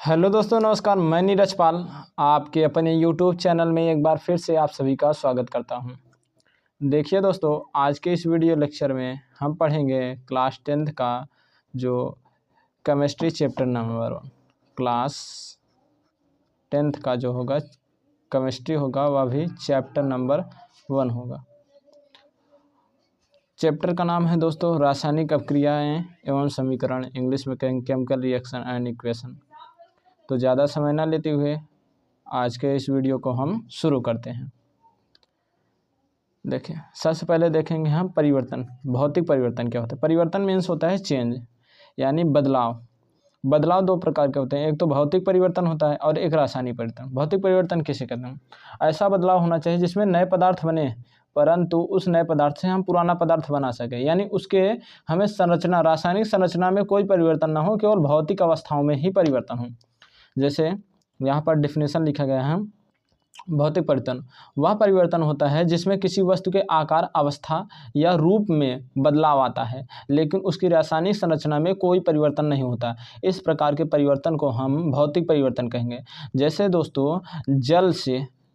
Hello दोस्तों, नमस्कार। मैं नीरज पाल आपके अपने यूट्यूब चैनल में एक बार फिर से आप सभी का स्वागत करता हूं। देखिए दोस्तों, आज के इस वीडियो लेक्चर में हम पढ़ेंगे क्लास 10th का जो chemistry chapter number 1 class 10th का जो होगा केमिस्ट्री होगा, वह भी चैप्टर नंबर 1 होगा। चैप्टर का नाम है दोस्तों रासायनिक अभिक्रियाएँ एवं समीकरण, इंग्लिश में केमिकल रिएक्शन एंड इक्वेशन। तो ज़्यादा समय ना लेते हुए आज के इस वीडियो को हम शुरू करते हैं। देखिए, सबसे पहले देखेंगे हम परिवर्तन। भौतिक परिवर्तन क्या होता है? परिवर्तन मीन्स होता है चेंज, यानी बदलाव। बदलाव दो प्रकार के होते हैं, एक तो भौतिक परिवर्तन होता है और एक रासायनिक परिवर्तन। भौतिक परिवर्तन किसे कहते हैं? ऐसा बदलाव होना चाहिए जिसमें नए पदार्थ बने, परंतु उस नए पदार्थ से हम पुराना पदार्थ बना सके, यानी उसके हमें संरचना, रासायनिक संरचना में कोई परिवर्तन ना हो, केवल भौतिक अवस्थाओं में ही परिवर्तन हो। जैसे यहाँ पर डिफिनेशन लिखा गया है, भौतिक परिवर्तन वह परिवर्तन होता है जिसमें किसी वस्तु के आकार, अवस्था या रूप में बदलाव आता है, लेकिन उसकी रासायनिक संरचना में कोई परिवर्तन नहीं होता। इस प्रकार के परिवर्तन को हम भौतिक परिवर्तन कहेंगे। जैसे दोस्तों,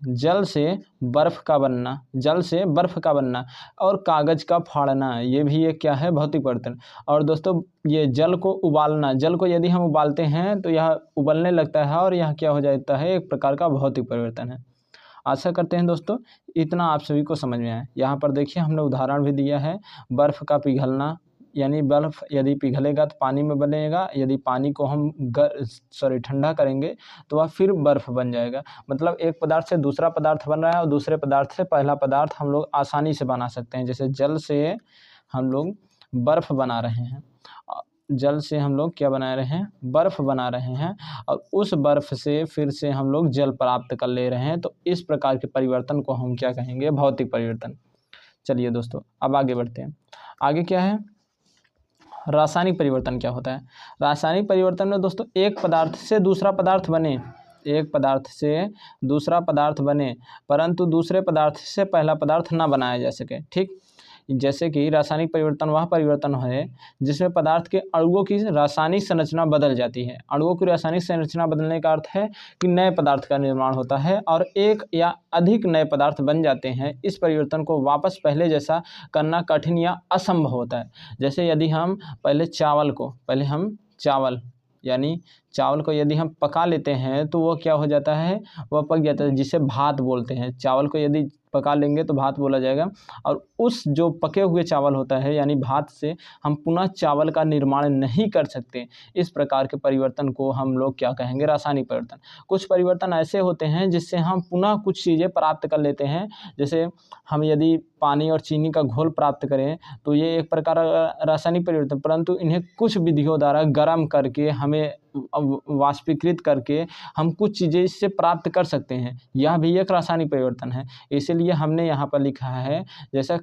जल से बर्फ़ का बनना, जल से बर्फ़ का बनना और कागज़ का फाड़ना, ये भी एक क्या है? भौतिक परिवर्तन। और दोस्तों, ये जल को उबालना, जल को यदि हम उबालते हैं तो यह उबलने लगता है और यह क्या हो जाता है? एक प्रकार का भौतिक परिवर्तन है। आशा करते हैं दोस्तों इतना आप सभी को समझ में आया। यहाँ पर देखिए, हमने उदाहरण भी दिया है, बर्फ़ का पिघलना, यानी बर्फ़ यदि पिघलेगा तो पानी में बनेगा, यदि पानी को हम ठंडा करेंगे तो वह फिर बर्फ़ बन जाएगा। मतलब एक पदार्थ से दूसरा पदार्थ बन रहा है और दूसरे पदार्थ से पहला पदार्थ हम लोग आसानी से बना सकते हैं। जैसे जल से हम लोग बर्फ़ बना रहे हैं, जल से हम लोग क्या बना रहे हैं? बर्फ़ बना रहे हैं, और उस बर्फ़ से फिर से हम लोग जल प्राप्त कर ले रहे हैं। तो इस प्रकार के परिवर्तन को हम क्या कहेंगे? भौतिक परिवर्तन। चलिए दोस्तों, अब आगे बढ़ते हैं। आगे क्या है? रासायनिक परिवर्तन क्या होता है? रासायनिक परिवर्तन में दोस्तों एक पदार्थ से दूसरा पदार्थ बने, एक पदार्थ से दूसरा पदार्थ बने, परंतु दूसरे पदार्थ से पहला पदार्थ ना बनाया जा सके। ठीक, जैसे कि रासायनिक परिवर्तन वह परिवर्तन है जिसमें पदार्थ के अणुओं की रासायनिक संरचना बदल जाती है। अणुओं की रासायनिक संरचना बदलने का अर्थ है कि नए पदार्थ का निर्माण होता है और एक या अधिक नए पदार्थ बन जाते हैं। इस परिवर्तन को वापस पहले जैसा करना कठिन या असंभव होता है। जैसे यदि हम चावल को यदि हम पका लेते हैं तो वो क्या हो जाता है? वह पक जाता है, जिसे भात बोलते हैं। चावल को यदि पका लेंगे तो भात बोला जाएगा, और उस जो पके हुए चावल होता है यानी भात से हम पुनः चावल का निर्माण नहीं कर सकते। इस प्रकार के परिवर्तन को हम लोग क्या कहेंगे? रासायनिक परिवर्तन। कुछ परिवर्तन ऐसे होते हैं जिससे हम पुनः कुछ चीज़ें प्राप्त कर लेते हैं। जैसे हम यदि पानी और चीनी का घोल प्राप्त करें तो ये एक प्रकार रासायनिक परिवर्तन, परंतु इन्हें कुछ विधियों द्वारा गर्म करके हमें वाष्पीकृत करके हम कुछ चीज़ें इससे प्राप्त कर सकते हैं। यह भी एक रासायनिक परिवर्तन है। इसीलिए हमने यहाँ पर लिखा है, जैसा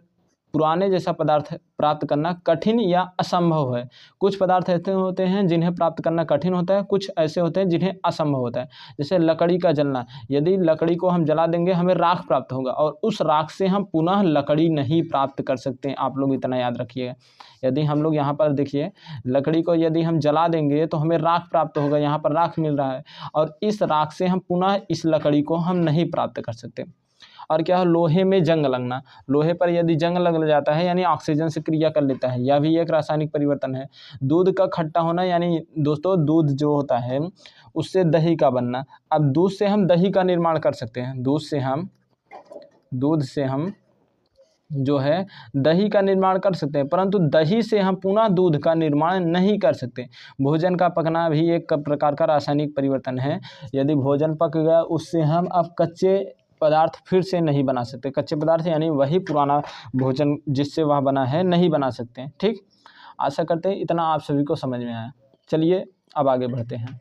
पुराने जैसा पदार्थ प्राप्त करना कठिन या असंभव है। कुछ पदार्थ ऐसे होते हैं जिन्हें प्राप्त करना कठिन होता है, कुछ ऐसे होते हैं जिन्हें असंभव होता है। जैसे लकड़ी का जलना, यदि लकड़ी को हम जला देंगे हमें राख प्राप्त होगा, और उस राख से हम पुनः लकड़ी नहीं प्राप्त कर सकते हैं। आप लोग इतना याद रखिएगा। यदि हम लोग यहाँ पर देखिए, लकड़ी को यदि हम जला देंगे तो हमें राख प्राप्त होगा, यहाँ पर राख मिल रहा है, और इस राख से हम पुनः इस लकड़ी को हम नहीं प्राप्त कर सकते। और क्या है? लोहे में जंग लगना, लोहे पर यदि जंग लग जाता है यानी ऑक्सीजन से क्रिया कर लेता है, यह भी एक रासायनिक परिवर्तन है। दूध का खट्टा होना, यानी दोस्तों दूध जो होता है उससे दही का बनना। अब दूध से हम दही का निर्माण कर सकते हैं, दूध से हम जो है दही का निर्माण कर सकते हैं, परंतु दही से हम पुनः दूध का निर्माण नहीं कर सकते। भोजन का पकना भी एक प्रकार का रासायनिक परिवर्तन है। यदि भोजन पक गया, उससे हम अब कच्चे पदार्थ फिर से नहीं बना सकते। कच्चे पदार्थ यानी वही पुराना भोजन जिससे वह बना है नहीं बना सकते। ठीक, आशा करते हैं इतना आप सभी को समझ में आया। चलिए अब आगे बढ़ते हैं।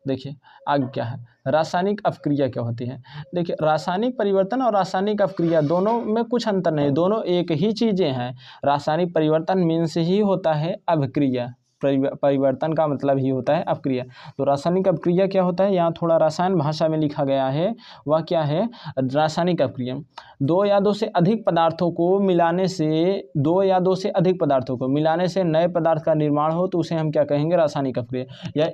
देखिए आगे क्या है? रासायनिक अभिक्रिया क्या होती है? देखिए, रासायनिक परिवर्तन और रासायनिक अभिक्रिया दोनों में कुछ अंतर नहीं, दोनों एक ही चीज़ें हैं। रासायनिक परिवर्तन मीन्स ही होता है अभिक्रिया। परिवर्तन का मतलब ही होता है अपक्रिया। तो रासायनिक अपक्रिया क्या होता है, यहाँ थोड़ा रसायन भाषा में लिखा गया है, वह क्या है, रासायनिक अपक्रिया दो या दो से अधिक पदार्थों को मिलाने से नए पदार्थ का निर्माण हो तो उसे हम क्या कहेंगे, रासायनिक अपक्रिया। या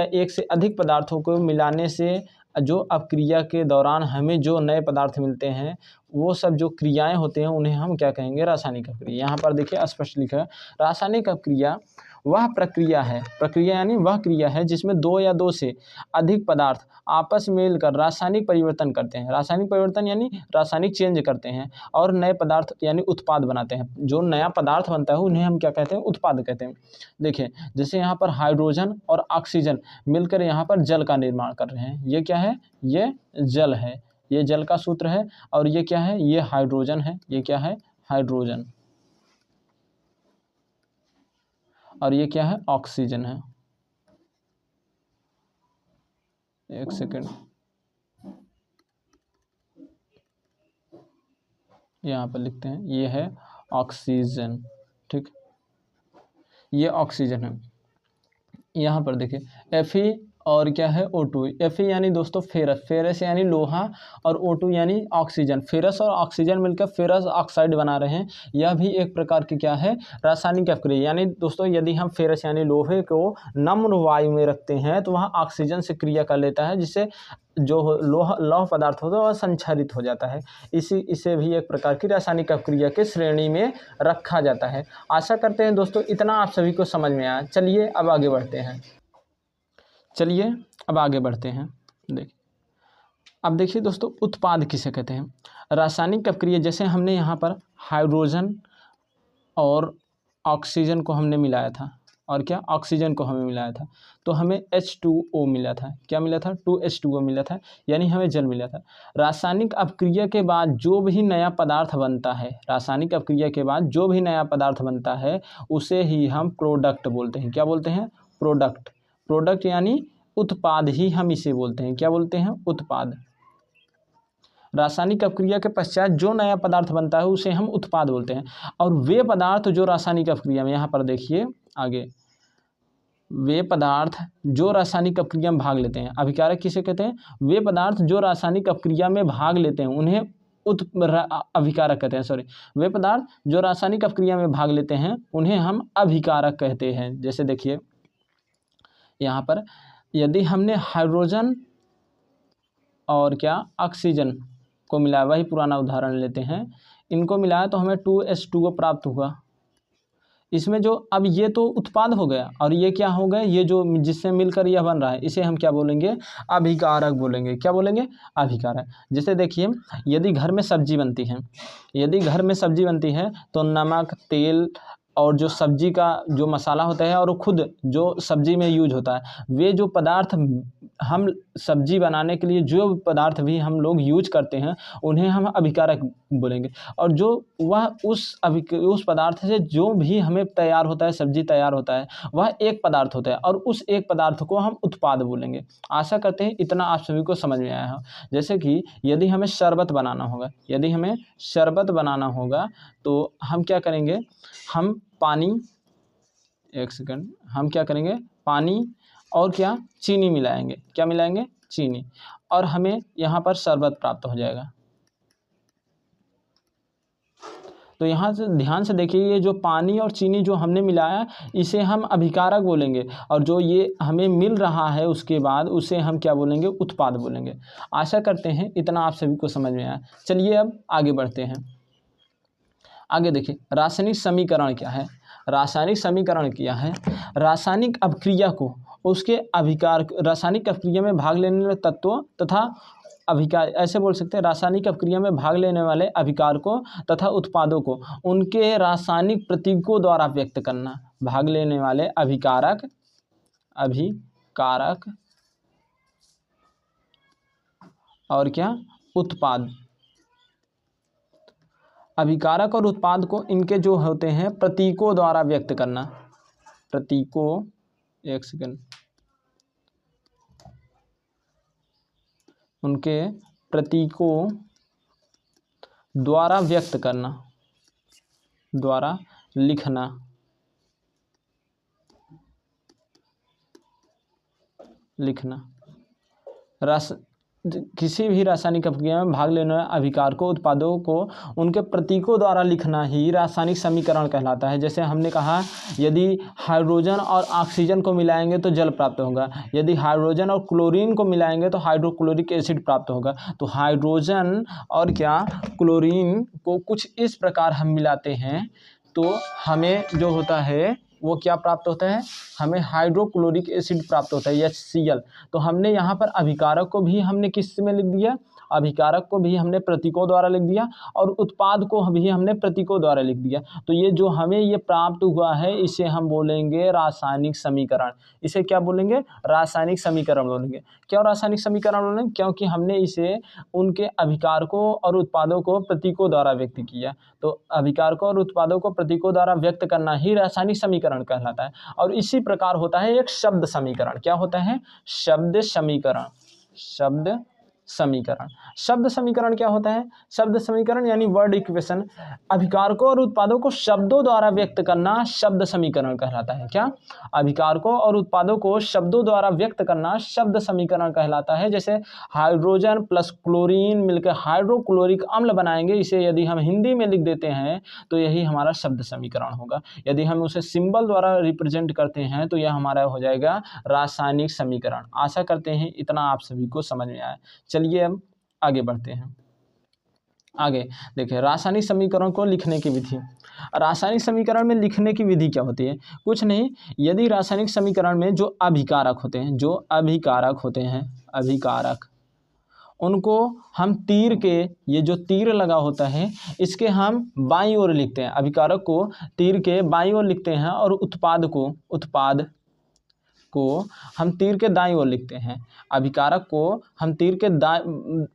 एक से अधिक पदार्थों को मिलाने से जो अपक्रिया के दौरान हमें जो नए पदार्थ मिलते हैं, वो सब जो क्रियाएं होते हैं उन्हें हम क्या कहेंगे, रासायनिक अपक्रिया। यहाँ पर देखिए स्पष्ट लिखा है, रासायनिक अपक्रिया वह प्रक्रिया यानी वह क्रिया है जिसमें दो या दो से अधिक पदार्थ आपस में मिलकर रासायनिक परिवर्तन करते हैं। रासायनिक परिवर्तन यानी रासायनिक चेंज करते हैं और नए पदार्थ यानी उत्पाद बनाते हैं। जो नया पदार्थ बनता है उन्हें हम क्या कहते हैं, उत्पाद कहते हैं। देखिए जैसे यहाँ पर हाइड्रोजन और ऑक्सीजन मिलकर यहाँ पर जल का निर्माण कर रहे हैं। ये क्या है, ये जल है, ये जल का सूत्र है। और ये क्या है, ये हाइड्रोजन है, ये क्या है, हाइड्रोजन। और ये क्या है, ऑक्सीजन है। एक सेकेंड, यहाँ पर लिखते हैं, ये है ऑक्सीजन, ठीक, ये ऑक्सीजन है। यहाँ पर देखिए Fe और क्या है, O2। Fe यानी दोस्तों फेरस यानी लोहा, और O2 यानी ऑक्सीजन। फेरस और ऑक्सीजन मिलकर फेरस ऑक्साइड बना रहे हैं। यह भी एक प्रकार की क्या है, रासायनिक अपक्रिया। यानी दोस्तों यदि हम फेरस यानी लोहे को नम्र वायु में रखते हैं तो वह ऑक्सीजन से क्रिया कर लेता है, जिससे जो लौह पदार्थ होता है वह संक्षारित हो जाता है। इसे भी एक प्रकार की रासायनिक अपक्रिया के श्रेणी में रखा जाता है। आशा करते हैं दोस्तों इतना आप सभी को समझ में आया। चलिए अब आगे बढ़ते हैं। अब देखिए दोस्तों, उत्पाद किसे कहते हैं। रासायनिक अपक्रिया, जैसे हमने यहाँ पर हाइड्रोजन और ऑक्सीजन को हमने मिलाया था, और क्या, ऑक्सीजन को हमें मिलाया था, तो हमें H2O मिला था। क्या मिला था, 2H2O मिला था, यानी हमें जल मिला था। रासायनिक अपक्रिया के बाद जो भी नया पदार्थ बनता है, रासायनिक अपक्रिया के बाद जो भी नया पदार्थ बनता है उसे ही हम प्रोडक्ट बोलते हैं। क्या बोलते हैं, प्रोडक्ट यानी उत्पाद ही हम इसे बोलते हैं। क्या बोलते हैं, उत्पाद। रासायनिक अपक्रिया के पश्चात जो नया पदार्थ बनता है उसे हम उत्पाद बोलते हैं। और वे पदार्थ जो रासायनिक अपक्रिया में, यहाँ पर देखिए आगे, वे पदार्थ जो रासायनिक अपक्रिया में भाग लेते हैं, अभिकारक किसे कहते हैं, वे पदार्थ जो रासायनिक अपक्रिया में भाग लेते हैं उन्हें अभिकारक कहते हैं। वे पदार्थ जो रासायनिक अपक्रिया में भाग लेते हैं उन्हें हम अभिकारक कहते हैं। जैसे देखिए यहाँ पर, यदि हमने हाइड्रोजन और क्या, ऑक्सीजन को मिलाया, वही पुराना उदाहरण लेते हैं, इनको मिलाया तो हमें 2H2O प्राप्त हुआ। इसमें जो, अब ये तो उत्पाद हो गया, और ये क्या हो गया, ये जो जिससे मिलकर यह बन रहा है, इसे हम क्या बोलेंगे, अभिकारक बोलेंगे। क्या बोलेंगे, अभिकारक। जैसे देखिए यदि घर में सब्जी बनती है तो नमक, तेल और जो सब्जी का जो मसाला होता है और खुद जो सब्जी में यूज होता है, वे जो पदार्थ हम सब्जी बनाने के लिए जो पदार्थ भी हम लोग यूज करते हैं उन्हें हम अभिकारक बोलेंगे। और जो वह उस पदार्थ से जो भी हमें तैयार होता है, सब्जी तैयार होता है, वह एक पदार्थ होता है और उस एक पदार्थ को हम उत्पाद बोलेंगे। आशा करते हैं इतना आप सभी को समझ में आया हो। जैसे कि यदि हमें शरबत बनाना होगा तो हम क्या करेंगे, हम क्या करेंगे, पानी और क्या, चीनी मिलाएंगे। क्या मिलाएंगे, चीनी, और हमें यहाँ पर शरबत प्राप्त हो जाएगा। तो यहाँ से ध्यान से देखिए, ये जो पानी और चीनी जो हमने मिलाया इसे हम अभिकारक बोलेंगे, और जो ये हमें मिल रहा है उसके बाद उसे हम क्या बोलेंगे, उत्पाद बोलेंगे। आशा करते हैं इतना आप सभी को समझ में आया। चलिए अब आगे बढ़ते हैं। आगे देखिए, रासायनिक समीकरण क्या है। रासायनिक अपक्रिया को उसके रासायनिक अपक्रिया में भाग लेने वाले तत्वों तथा अभिकार, ऐसे बोल सकते हैं, रासायनिक अपक्रिया में भाग लेने वाले अभिकारकों तथा उत्पादों को उनके रासायनिक प्रतीकों द्वारा व्यक्त करना। भाग लेने वाले अभिकारक और क्या, उत्पाद। अभिकारक और उत्पाद को इनके जो होते हैं प्रतीकों द्वारा व्यक्त करना। उनके प्रतीकों द्वारा व्यक्त करना, द्वारा लिखना। लिखना। किसी भी रासायनिक अभिक्रिया में भाग लेने वाले अभिकारकों उत्पादों को उनके प्रतीकों द्वारा लिखना ही रासायनिक समीकरण कहलाता है। जैसे हमने कहा, यदि हाइड्रोजन और ऑक्सीजन को मिलाएंगे तो जल प्राप्त होगा, यदि हाइड्रोजन और क्लोरीन को मिलाएंगे तो हाइड्रोक्लोरिक एसिड प्राप्त होगा। तो हाइड्रोजन और क्या क्लोरीन को कुछ इस प्रकार हम मिलाते हैं तो हमें जो होता है वो क्या प्राप्त होता है, हमें हाइड्रोक्लोरिक एसिड प्राप्त होता है HCl। तो हमने यहाँ पर अभिकारक को भी हमने किस में लिख दिया, अभिकारक को भी हमने प्रतीकों द्वारा लिख दिया और उत्पाद को भी हमने प्रतीकों द्वारा लिख दिया। तो ये जो हमें ये प्राप्त हुआ है इसे हम बोलेंगे रासायनिक समीकरण। इसे क्या बोलेंगे, रासायनिक समीकरण बोलेंगे। क्यों रासायनिक समीकरण बोलेंगे, क्योंकि हमने इसे उनके अभिकारकों और उत्पादों को प्रतीकों द्वारा व्यक्त किया। तो अभिकारकों और उत्पादों को प्रतीकों द्वारा व्यक्त करना ही रासायनिक समीकरण कहलाता है। और इसी प्रकार होता है एक शब्द समीकरण। क्या होता है, शब्द समीकरण। शब्द समीकरण, शब्द समीकरण क्या होता है, शब्द समीकरण यानी वर्ड इक्वेशन। अभिकारकों और उत्पादों को शब्दों द्वारा व्यक्त करना शब्द समीकरण कहलाता है। क्या, अभिकारकों और उत्पादों को शब्दों द्वारा व्यक्त करना शब्द समीकरण कहलाता है। जैसे हाइड्रोजन प्लस क्लोरीन मिलकर हाइड्रोक्लोरिक अम्ल बनाएंगे, इसे यदि हम हिंदी में लिख देते हैं तो यही हमारा शब्द समीकरण होगा। यदि हम उसे सिंबल द्वारा रिप्रेजेंट करते हैं तो यह हमारा हो जाएगा रासायनिक समीकरण। आशा करते हैं इतना आप सभी को समझ में आया। चलिए अब आगे बढ़ते हैं। आगे देखिए रासायनिक समीकरण को लिखने की विधि। रासायनिक समीकरण में लिखने की विधि क्या होती है, कुछ नहीं, यदि रासायनिक समीकरण में जो अभिकारक होते हैं, जो अभिकारक होते हैं, अभिकारक, उनको हम तीर के, ये जो तीर लगा होता है इसके हम बाईं ओर लिखते हैं। अभिकारक को तीर के बाईं ओर लिखते हैं और उत्पाद को हम तीर के दाईं ओर लिखते हैं। अभिकारक को हम तीर के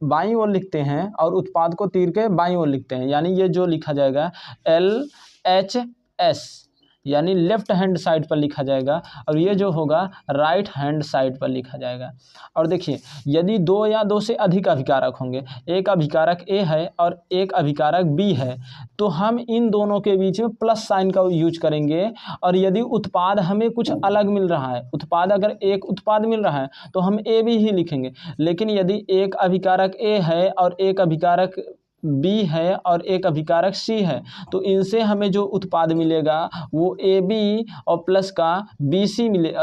बाईं ओर लिखते हैं और उत्पाद को तीर के बाईं ओर लिखते हैं। यानी ये जो लिखा जाएगा LHS यानी लेफ्ट हैंड साइड पर लिखा जाएगा और ये जो होगा राइट हैंड साइड पर लिखा जाएगा। और देखिए यदि दो या दो से अधिक अभिकारक होंगे, एक अभिकारक A है और एक अभिकारक B है, तो हम इन दोनों के बीच में प्लस साइन का यूज करेंगे। और यदि उत्पाद हमें कुछ अलग मिल रहा है, उत्पाद अगर एक उत्पाद मिल रहा है तो हम AB ही लिखेंगे। लेकिन यदि एक अभिकारक A है और एक अभिकारक B है और एक अभिकारक C है, तो इनसे हमें जो उत्पाद मिलेगा वो AB और प्लस का BC मिले,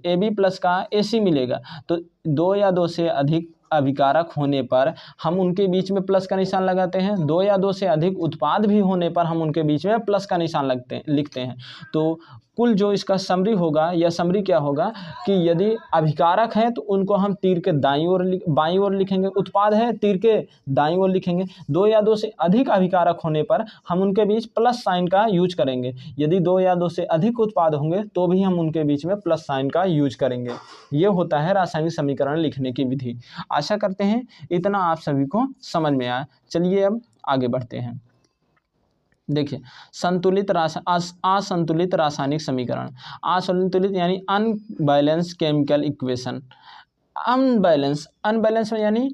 AB प्लस का AC मिलेगा। तो दो या दो से अधिक अभिकारक होने पर हम उनके बीच में प्लस का निशान लगाते हैं, दो या दो से अधिक उत्पाद भी होने पर हम उनके बीच में प्लस का निशान लिखते हैं। तो कुल जो इसका समरी होगा, या समरी क्या होगा कि यदि अभिकारक है तो उनको हम तीर के बाईं ओर लिखेंगे, उत्पाद है तीर के दाईं ओर लिखेंगे। दो या दो से अधिक अभिकारक होने पर हम उनके बीच प्लस साइन का यूज करेंगे। यदि दो या दो से अधिक उत्पाद होंगे तो भी हम उनके बीच में प्लस साइन का यूज करेंगे। ये होता है रासायनिक समीकरण लिखने की विधि। आशा करते हैं इतना आप सभी को समझ में आया। चलिए अब आगे बढ़ते हैं। देखिए असंतुलित रासायनिक समीकरण। असंतुलित यानी अनबैलेंस केमिकल इक्वेशन। अनबैलेंस में यानी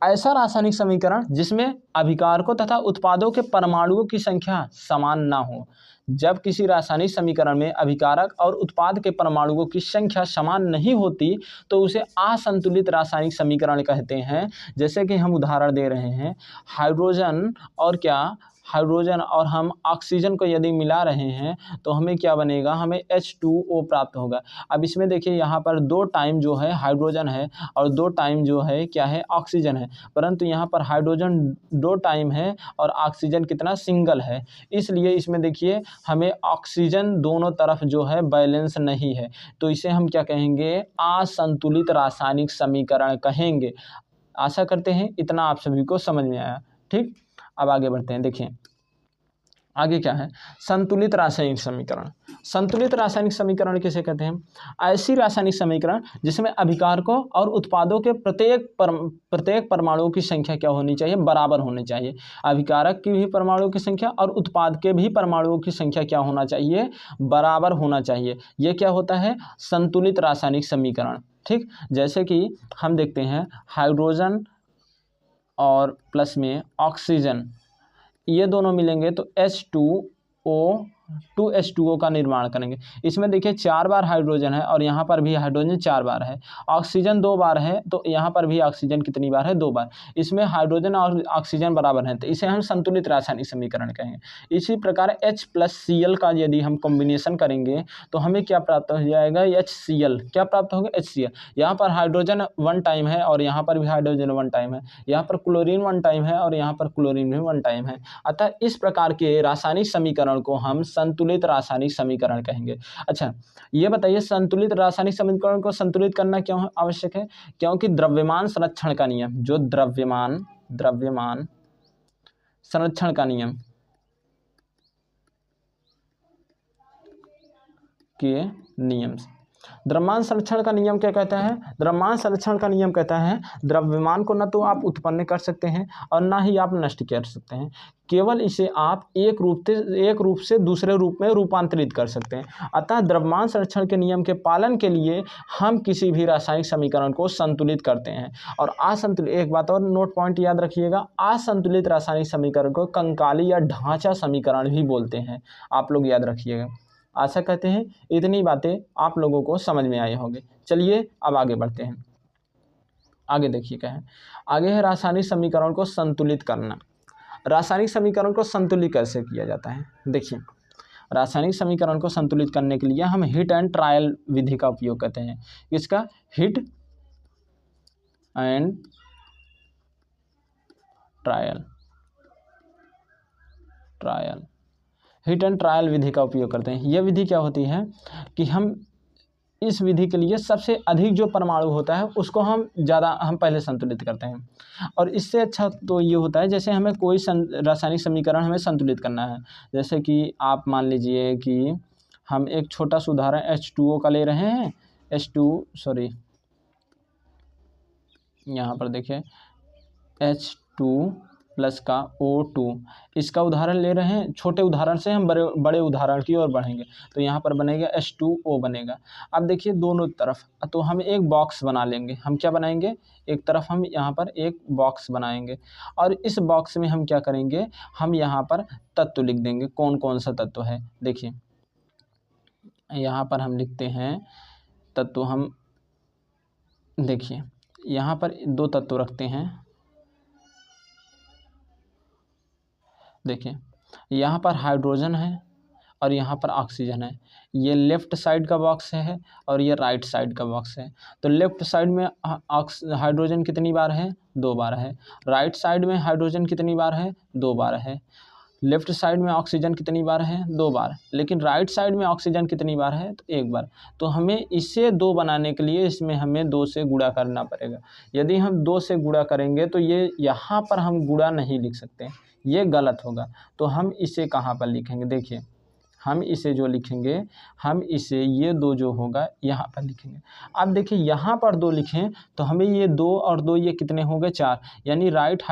ऐसा रासायनिक समीकरण जिसमें अभिकारकों तथा उत्पादों के परमाणुओं की संख्या समान ना हो। जब किसी रासायनिक समीकरण में अभिकारक और उत्पाद के परमाणुओं की संख्या समान नहीं होती तो उसे असंतुलित रासायनिक समीकरण कहते हैं। जैसे कि हम उदाहरण दे रहे हैं, हाइड्रोजन और हम ऑक्सीजन को यदि मिला रहे हैं तो हमें क्या बनेगा, हमें H2O प्राप्त होगा। अब इसमें देखिए यहाँ पर 2 टाइम जो है हाइड्रोजन है और 2 टाइम जो है क्या है, ऑक्सीजन है। परंतु यहाँ पर हाइड्रोजन 2 टाइम है और ऑक्सीजन कितना, सिंगल है। इसलिए इसमें देखिए हमें ऑक्सीजन दोनों तरफ जो है बैलेंस नहीं है, तो इसे हम क्या कहेंगे, असंतुलित रासायनिक समीकरण कहेंगे। आशा करते हैं इतना आप सभी को समझ में आया। ठीक, अब आगे बढ़ते हैं। देखिए आगे क्या है, संतुलित रासायनिक समीकरण। संतुलित रासायनिक समीकरण किसे कहते हैं, ऐसी रासायनिक समीकरण जिसमें अभिकारकों और उत्पादों के प्रत्येक परमाणुओं की संख्या क्या होनी चाहिए, बराबर होनी चाहिए। अभिकारक की भी परमाणुओं की संख्या और उत्पाद के भी परमाणुओं की संख्या क्या होना चाहिए, बराबर होना चाहिए। यह क्या होता है, संतुलित रासायनिक समीकरण। ठीक, जैसे कि हम देखते हैं हाइड्रोजन और प्लस में ऑक्सीजन, ये दोनों मिलेंगे तो H2O 2H2O का निर्माण करेंगे। इसमें देखिए 4 बार हाइड्रोजन है और यहाँ पर भी हाइड्रोजन 4 बार है। ऑक्सीजन 2 बार है, तो यहाँ पर भी ऑक्सीजन कितनी बार है? 2 बार। इसमें हाइड्रोजन और ऑक्सीजन बराबर हैं, तो इसे हम संतुलित रासायनिक समीकरण कहेंगे। इसी प्रकार H+Cl का यदि हम कॉम्बिनेशन करेंगे तो हमें क्या प्राप्त हो जाएगा? HCl। क्या प्राप्त होगा? HCl। यहाँ पर हाइड्रोजन 1 टाइम है और यहाँ पर भी हाइड्रोजन 1 टाइम है। यहाँ पर क्लोरीन 1 टाइम है और यहाँ पर क्लोरीन भी 1 टाइम है। अतः इस प्रकार के रासायनिक समीकरण को हम संतुलित रासायनिक समीकरण कहेंगे। अच्छा, ये बताइए संतुलित रासायनिक समीकरण को संतुलित करना क्यों आवश्यक है? क्योंकि द्रव्यमान संरक्षण का नियम, जो द्रव्यमान संरक्षण का नियम के नियम से, द्रव्यमान संरक्षण का नियम क्या कहता है? द्रव्यमान संरक्षण का नियम कहता है द्रव्यमान को न तो आप उत्पन्न कर सकते हैं और ना ही आप नष्ट कर सकते हैं, केवल इसे आप एक रूप से दूसरे रूप में रूपांतरित कर सकते हैं। अतः द्रव्यमान संरक्षण के नियम के पालन के लिए हम किसी भी रासायनिक समीकरण को संतुलित करते हैं। और असंतुलित, एक बात और नोट पॉइंट याद रखिएगा, असंतुलित रासायनिक समीकरण को कंकाली या ढांचा समीकरण भी बोलते हैं। आप लोग याद रखिएगा। आशा करते हैं इतनी बातें आप लोगों को समझ में आई होंगी। चलिए अब आगे बढ़ते हैं। आगे देखिए क्या है, आगे है रासायनिक समीकरण को संतुलित करना। रासायनिक समीकरण को संतुलित कैसे किया जाता है? देखिए, रासायनिक समीकरण को संतुलित करने के लिए हम हिट एंड ट्रायल विधि का उपयोग करते हैं। इसका हिट एंड ट्रायल विधि का उपयोग करते हैं। यह विधि क्या होती है कि हम इस विधि के लिए सबसे अधिक जो परमाणु होता है उसको हम पहले संतुलित करते हैं। और इससे अच्छा तो ये होता है, जैसे हमें कोई रासायनिक समीकरण हमें संतुलित करना है, जैसे कि आप मान लीजिए कि हम एक छोटा सा उदाहरण H2O का ले रहे हैं। यहाँ पर देखिए H2 प्लस का O2, इसका उदाहरण ले रहे हैं। छोटे उदाहरण से हम बड़े उदाहरण की ओर बढ़ेंगे, तो यहाँ पर बनेगा H2O बनेगा। अब देखिए दोनों तरफ, तो हम एक बॉक्स बना लेंगे। हम क्या बनाएंगे? एक तरफ हम यहाँ पर एक बॉक्स बनाएंगे और इस बॉक्स में हम क्या करेंगे? हम यहाँ पर तत्व लिख देंगे, कौन कौन सा तत्व है। देखिए यहाँ पर हम लिखते हैं तत्व, हम देखिए यहाँ पर 2 तत्व रखते हैं। देखिए यहाँ पर हाइड्रोजन है और यहाँ पर ऑक्सीजन है। ये लेफ़्ट साइड का बॉक्स है और ये राइट साइड का बॉक्स है। तो लेफ़्ट साइड में हाइड्रोजन कितनी बार है? 2 बार है। राइट साइड में हाइड्रोजन कितनी बार है? 2 बार है। लेफ़्ट साइड में ऑक्सीजन कितनी बार है? 2 बार। लेकिन राइट साइड में ऑक्सीजन कितनी बार है? तो 1 बार। तो हमें इसे 2 बनाने के लिए इसमें हमें 2 से गुणा करना पड़ेगा। यदि हम 2 से गुणा करेंगे तो ये यहाँ पर हम गुणा नहीं लिख सकते, ये गलत होगा। तो हम इसे कहाँ पर लिखेंगे? देखिए हम इसे जो लिखेंगे, हम इसे ये 2 जो होगा यहाँ पर लिखेंगे। अब देखिए यहाँ पर 2 लिखें तो हमें ये 2 और 2 ये कितने हो गए? 4। यानी राइट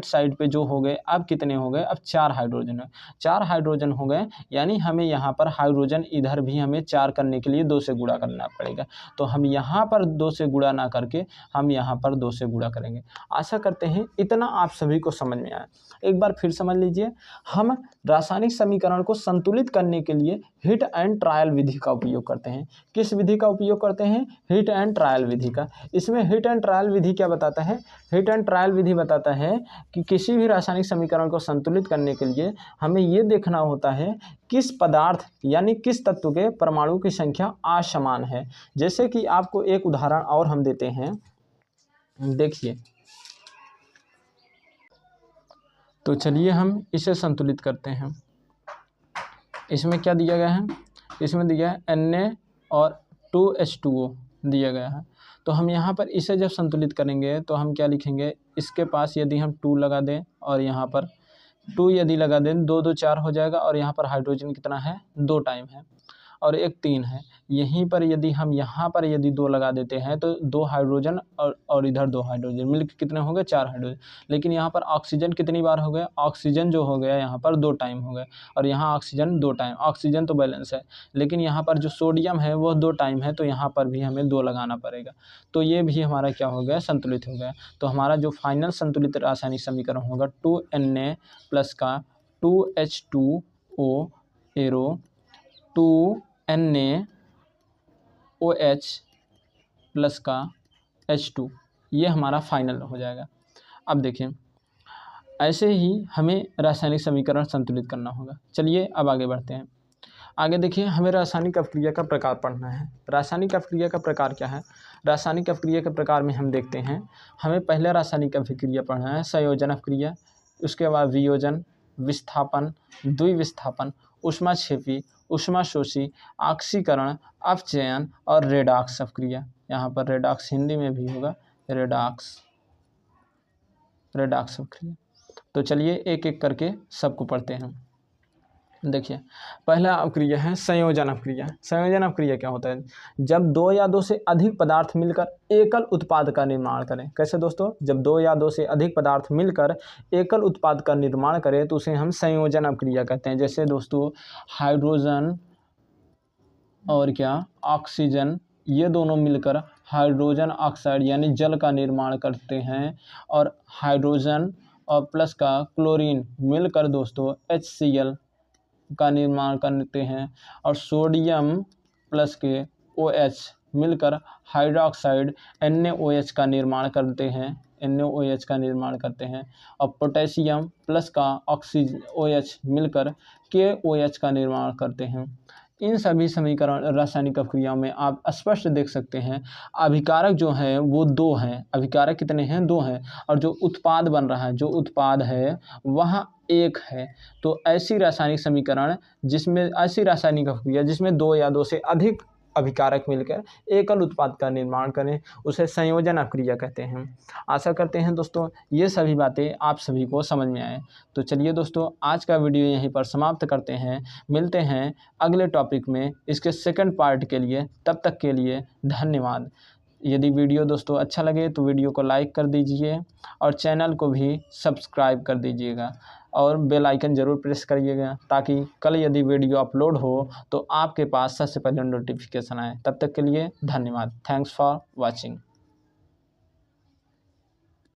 साइड पे जो हो गए, अब कितने हो गए? अब 4 हाइड्रोजन है। 4 हाइड्रोजन हो गए, यानी हमें यहाँ पर हाइड्रोजन इधर भी हमें 4 करने के लिए 2 से गुणा करना पड़ेगा। तो हम यहाँ पर 2 से गुणा ना करके हम यहाँ पर 2 से गुणा करेंगे। आशा करते हैं इतना आप सभी को समझ में आया। एक बार फिर समझ लीजिए, हम रासायनिक समीकरण को संतुलित करने के लिए हिट एंड ट्रायल विधि का उपयोग करते हैं। किस विधि का उपयोग करते हैं? हिट एंड ट्रायल विधि का। इसमें हिट एंड ट्रायल विधि क्या बताता है? हिट एंड ट्रायल विधि बताता है कि किसी भी रासायनिक समीकरण को संतुलित करने के लिए हमें ये देखना होता है किस पदार्थ यानी किस तत्व के परमाणु की संख्या असमान है। जैसे कि आपको एक उदाहरण और हम देते हैं, देखिए। तो चलिए हम इसे संतुलित करते हैं। इसमें क्या दिया गया है? इसमें दिया है Na और 2H2O दिया गया है। तो हम यहाँ पर इसे जब संतुलित करेंगे तो हम क्या लिखेंगे? इसके पास यदि हम 2 लगा दें और यहाँ पर 2 यदि लगा दें, 2 2 4 हो जाएगा और यहाँ पर हाइड्रोजन कितना है? 2 टाइम है और एक 3 है। यहीं पर यदि हम यहाँ पर यदि 2 लगा देते हैं तो 2 हाइड्रोजन और इधर 2 हाइड्रोजन मिलकर कितने हो गए? 4 हाइड्रोजन। लेकिन यहाँ पर ऑक्सीजन कितनी बार हो गया? ऑक्सीजन जो हो गया यहाँ पर 2 टाइम हो गया और यहाँ ऑक्सीजन 2 टाइम। ऑक्सीजन तो बैलेंस है, लेकिन यहाँ पर जो सोडियम है वो 2 टाइम है, तो यहाँ पर भी हमें 2 लगाना पड़ेगा। तो ये भी हमारा क्या हो गया? संतुलित हो गया। तो हमारा जो फाइनल संतुलित रासायनिक समीकरण होगा 2Na प्लस का 2H2O एरो 2NaOH प्लस का H2, ये हमारा फाइनल हो जाएगा। अब देखिए ऐसे ही हमें रासायनिक समीकरण संतुलित करना होगा। चलिए अब आगे बढ़ते हैं। आगे देखिए हमें रासायनिक अपक्रिया का प्रकार पढ़ना है। रासायनिक अपक्रिया का प्रकार क्या है? रासायनिक अपक्रिया के प्रकार में हम देखते हैं, हमें पहले रासायनिक अपक्रिया पढ़ना है संयोजन अपक्रिया, उसके बाद वियोजन, विस्थापन, द्विविस्थापन, ऊष्माक्षेपी, ऊष्माशोषी, ऑक्सीकरण, अपचयन और रेडॉक्स अपक्रिया। यहाँ पर रेडॉक्स हिंदी में भी होगा, रेडॉक्स अपक्रिया। तो चलिए एक एक करके सबको पढ़ते हैं। देखिए पहला अपक्रिया है संयोजन अपक्रिया। संयोजन अपक्रिया क्या होता है? जब दो या दो से अधिक पदार्थ मिलकर एकल उत्पाद का निर्माण करें। कैसे दोस्तों? जब दो या दो से अधिक पदार्थ मिलकर एकल उत्पाद का निर्माण करें तो उसे हम संयोजन अपक्रिया कहते हैं। जैसे दोस्तों हाइड्रोजन और क्या ऑक्सीजन, ये दोनों मिलकर हाइड्रोजन ऑक्साइड यानी जल का निर्माण करते हैं, और हाइड्रोजन और प्लस का क्लोरीन मिलकर दोस्तों HCl का निर्माण करते हैं, और सोडियम प्लस के OH मिलकर हाइड्रोक्साइड NaOH का निर्माण करते हैं, NaOH का निर्माण करते हैं, और पोटेशियम प्लस का ऑक्सीजन OH मिलकर KOH का निर्माण करते हैं। इन सभी समीकरण रासायनिक अपक्रियाओं में आप स्पष्ट देख सकते हैं अभिकारक जो हैं वो दो हैं। अभिकारक कितने हैं? दो हैं, और जो उत्पाद बन रहा है, जो उत्पाद है वह एक है। तो ऐसी रासायनिक समीकरण जिसमें ऐसी रासायनिक अपक्रिया जिसमें दो या दो से अधिक अभिकारक मिलकर एकल उत्पाद का निर्माण करें उसे संयोजन अपक्रिया कहते हैं। आशा करते हैं दोस्तों ये सभी बातें आप सभी को समझ में आए। तो चलिए दोस्तों आज का वीडियो यहीं पर समाप्त करते हैं। मिलते हैं अगले टॉपिक में इसके सेकंड पार्ट के लिए। तब तक के लिए धन्यवाद। यदि वीडियो दोस्तों अच्छा लगे तो वीडियो को लाइक कर दीजिए और चैनल को भी सब्सक्राइब कर दीजिएगा और बेल आइकन ज़रूर प्रेस करिएगा ताकि कल यदि वीडियो अपलोड हो तो आपके पास सबसे पहले नोटिफिकेशन आए। तब तक के लिए धन्यवाद। Thanks for watching.